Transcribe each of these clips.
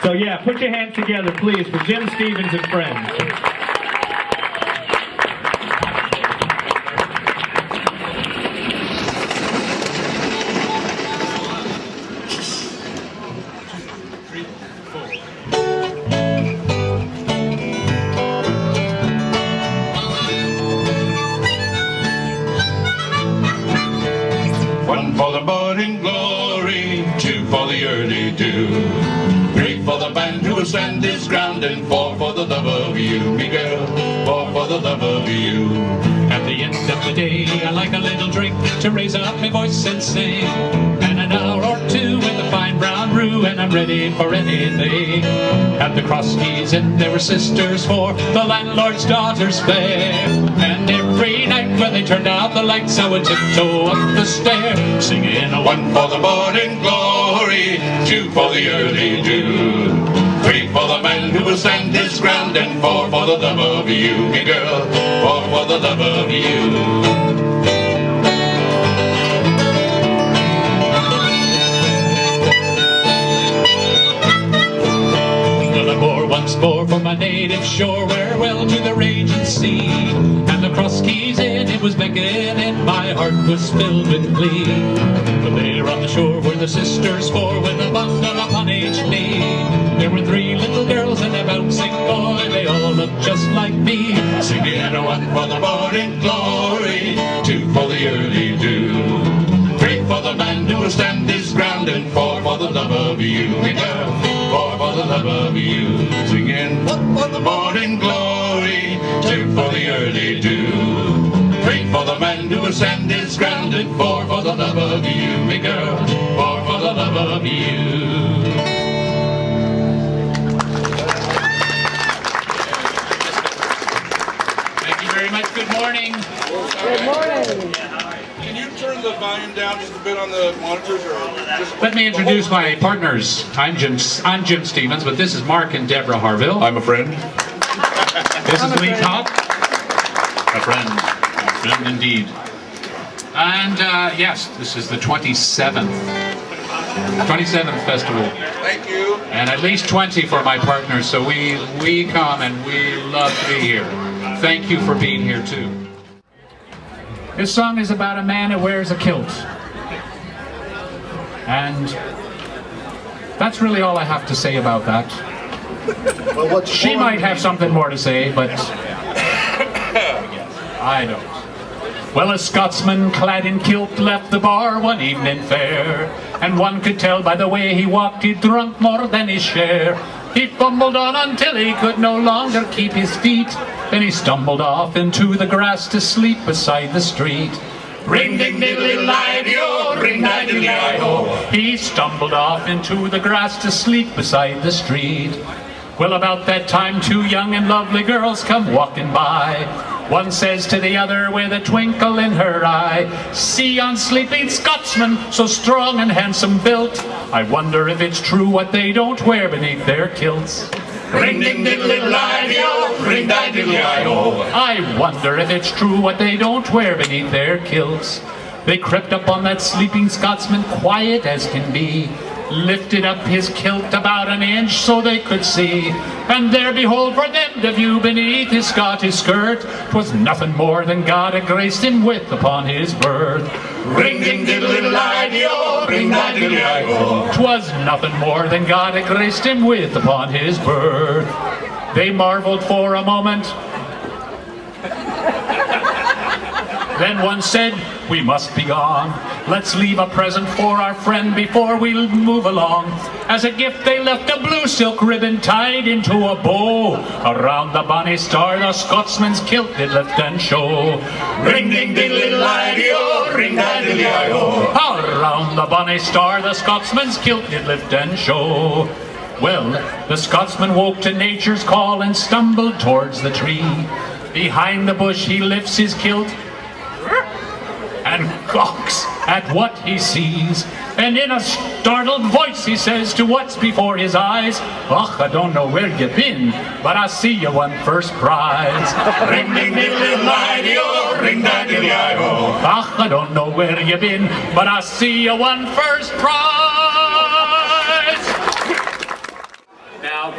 So yeah, put your hands together, please, for Jim Stevens and friends. One for the morning glory, two for the early dew, three for the man who will stand his ground, and four for the love of you, me girl, four for the love of you. At the end of the day, I like a little drink to raise up my voice and sing, and an hour or two with a fine brown brew, and I'm ready for anything. At the Cross Keys Inn there were sisters for the landlord's daughter's fair, and every night when they turned out the lights I would tiptoe up the stair, singing a One for the morning glory, two for the early dew, three for the man who will stand his ground, and four for the love of you, me girl, four for the love of you. Once more for my native shore, where well to the raging sea, and the Cross Keys Inn, it was beckoning, my heart was filled with glee. But there on the shore were the sisters four, with a bundle upon each knee. There were three little girls and a bouncing boy, they all looked just like me, Singing a one for the morning glory, two for the early dew, three for the man who will stand his ground, and four for the love of you, me girl, four for the love of you. Singing one for the morning glory, two for the early dew, three for the man who will stand his ground, and four for the love of you, me girl, four for the love of you. Thank you very much. Good morning. Good morning. Can you turn the volume down just a bit on the monitors, or just... Let me introduce my partners. I'm Jim Stevens, but this is Mark and Deborah Harville. I'm a friend. This is Lee Cobb. A friend indeed. And yes, this is the 27th festival. Thank you. And at least 20 for my partners, so we come and we love to be here. Thank you for being here too. This song is about a man who wears a kilt. And that's really all I have to say about that. Well, She might have something more to say, but I don't. Well, a Scotsman clad in kilt left the bar one evening fair, and one could tell by the way he walked he'd drunk more than his share. He fumbled on until he could no longer keep his feet, then he stumbled off into the grass to sleep beside the street. Ring ding diddly lie-de-o, ring diddly lie-ho. He stumbled off into the grass to sleep beside the street. Well, about that time two young and lovely girls come walking by. One says to the other with a twinkle in her eye, "See yon sleeping Scotsman, so strong and handsome built, I wonder if it's true what they don't wear beneath their kilts." Ring ding diddly lie-de-o, ring diddly lie-ho. I wonder if it's true what they don't wear beneath their kilts. They crept up on that sleeping Scotsman, quiet as can be, lifted up his kilt about an inch so they could see, and there behold for them to view beneath his Scottish skirt, 'twas nothing more than God had graced him with upon his birth. Ring ding diddly lie-de-o, ring diddly lie-ho. 'Twas nothing more than God had graced him with upon his birth. They marveled for a moment. Then one said, "We must be gone. Let's leave a present for our friend before we move along." As a gift they left a blue silk ribbon tied into a bow. Around the bonny star the Scotsman's kilt did lift and show. Ring ding diddly lie-de-o, ring diddly lie-ho. Around the bonny star the Scotsman's kilt did lift and show. Well, the Scotsman woke to nature's call and stumbled towards the tree. Behind the bush he lifts his kilt and gawks at what he sees, and in a startled voice he says to what's before his eyes, "Och, I don't know where you've been, but I see you won first prize." Ring ding diddly lie-de-o, ring diddly lie-ho. "Och, I don't know where you've been, but I see you won first prize." Now,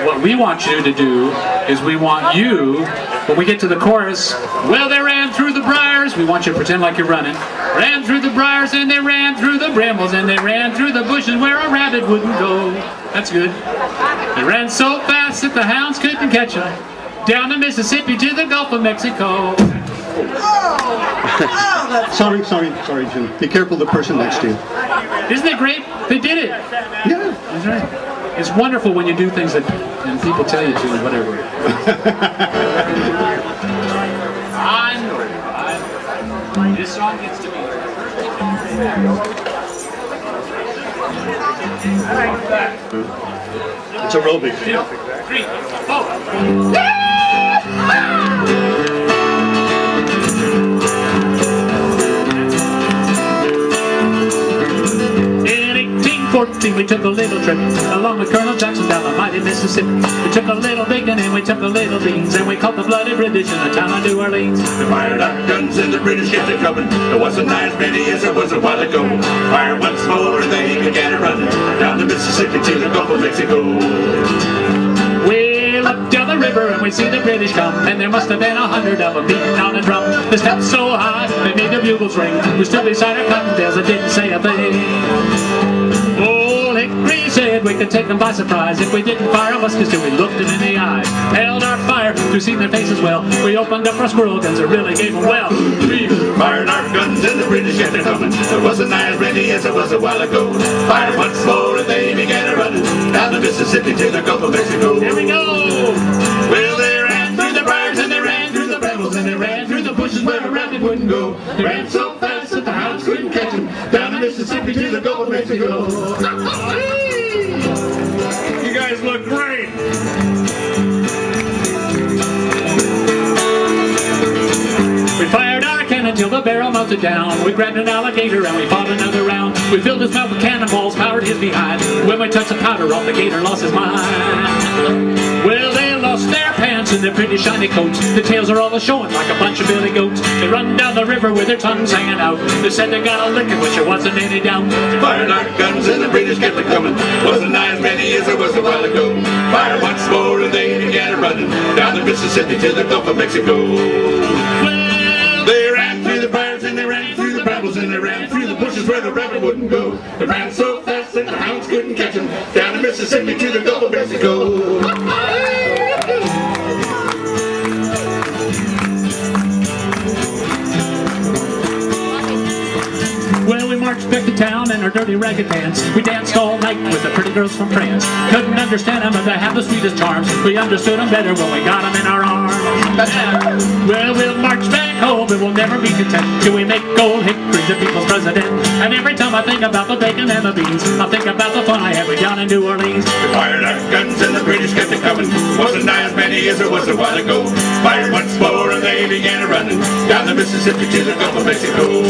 what we want you to do is we want you, when we get to the chorus, well, they ran through the briars. We want you to pretend like you're running. Ran through the briars and they ran through the brambles and they ran through the bushes where a rabbit wouldn't go. That's good. They ran so fast that the hounds couldn't catch them. Down the Mississippi to the Gulf of Mexico. Sorry, Jim. Be careful of the person next to you. Isn't it great? They did it. Yeah. That's right. It's wonderful when you do things that and people tell you to and whatever. This song gets to me. It's aerobic. 2, 3, 4. We took a little trip along with Colonel Jackson down the mighty Mississippi. We took a little bacon and we took a little beans, and we caught the bloody British in the town of New Orleans. We fired our guns and the British kept it coming. There wasn't as many as there was a while ago. Fire once more and they began running down the Mississippi to the Gulf of Mexico. We looked down the river and we see the British come, and there must have been 100 of them beating on a drum. They stepped so high they made the bugles ring. We stood beside our cottontails and didn't say a thing. Old Hickory said we could take them by surprise if we didn't fire our muskets till we looked them in the eyes. Held our fire to see their faces well. We opened up our squirrel guns and really gave them well. We fired our guns and the British kept it coming. There wasn't as many as there was a while ago. Fired once more and they began running down the Mississippi to the Gulf of Mexico. Here we go! Well, they ran through the briars and they ran through the brambles and they ran through the bushes where a rabbit wouldn't go. They ran so fast that the hounds couldn't catch them down the Mississippi to the Gulf of Mexico. You guys look great. We fired our cannon till the barrel melted down. We grabbed an alligator and we fought another round. We filled his mouth with cannonballs, powered his behind. When we touched the powder off, the gator lost his mind. Well, they lost their pants and their pretty shiny coats. The tails are all showing like a bunch of billy goats. They run down the river with their tongues hanging out. They said they got a licking, which there wasn't any doubt. Fired our guns and the British kept it coming. Wasn't as many as there was a while ago. Fired once more and they began running down the Mississippi to the Gulf of Mexico. They ran through the briars and they ran through the brambles and they ran through the bushes where the rabbit wouldn't go. They ran so fast that the hounds couldn't catch them down the Mississippi to the Gulf of Mexico. Well, we marched back to town in our dirty ragged pants. We danced all night with the pretty girls from France. Couldn't understand them, but they have the sweetest charms. We understood them better when we got them in our arms. Well, we'll march back home and we'll never be content till we make Old Hickory the people's president. And every time I think about the bacon and the beans, I think about the fun I had way down in New Orleans. We fired our guns and the British kept it coming. Wasn't as many as there was a while ago. Fired once more and they began running down the Mississippi to the Gulf of Mexico.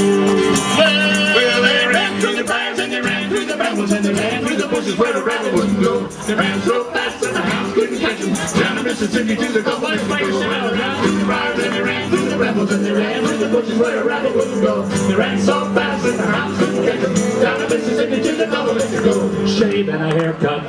Well, they ran through the briars and they ran through the brambles and they ran through the bushes where the rabbit wouldn't go. They ran so fast that the hounds couldn't catch them down the Mississippi to the Gulf of Mexico. They ran through the briars and they ran through the brambles and they ran through the bushes where the rabbit wouldn't go. They ran so fast that the hounds couldn't catch them down the Mississippi to the Gulf of Mexico. Shave and a haircut.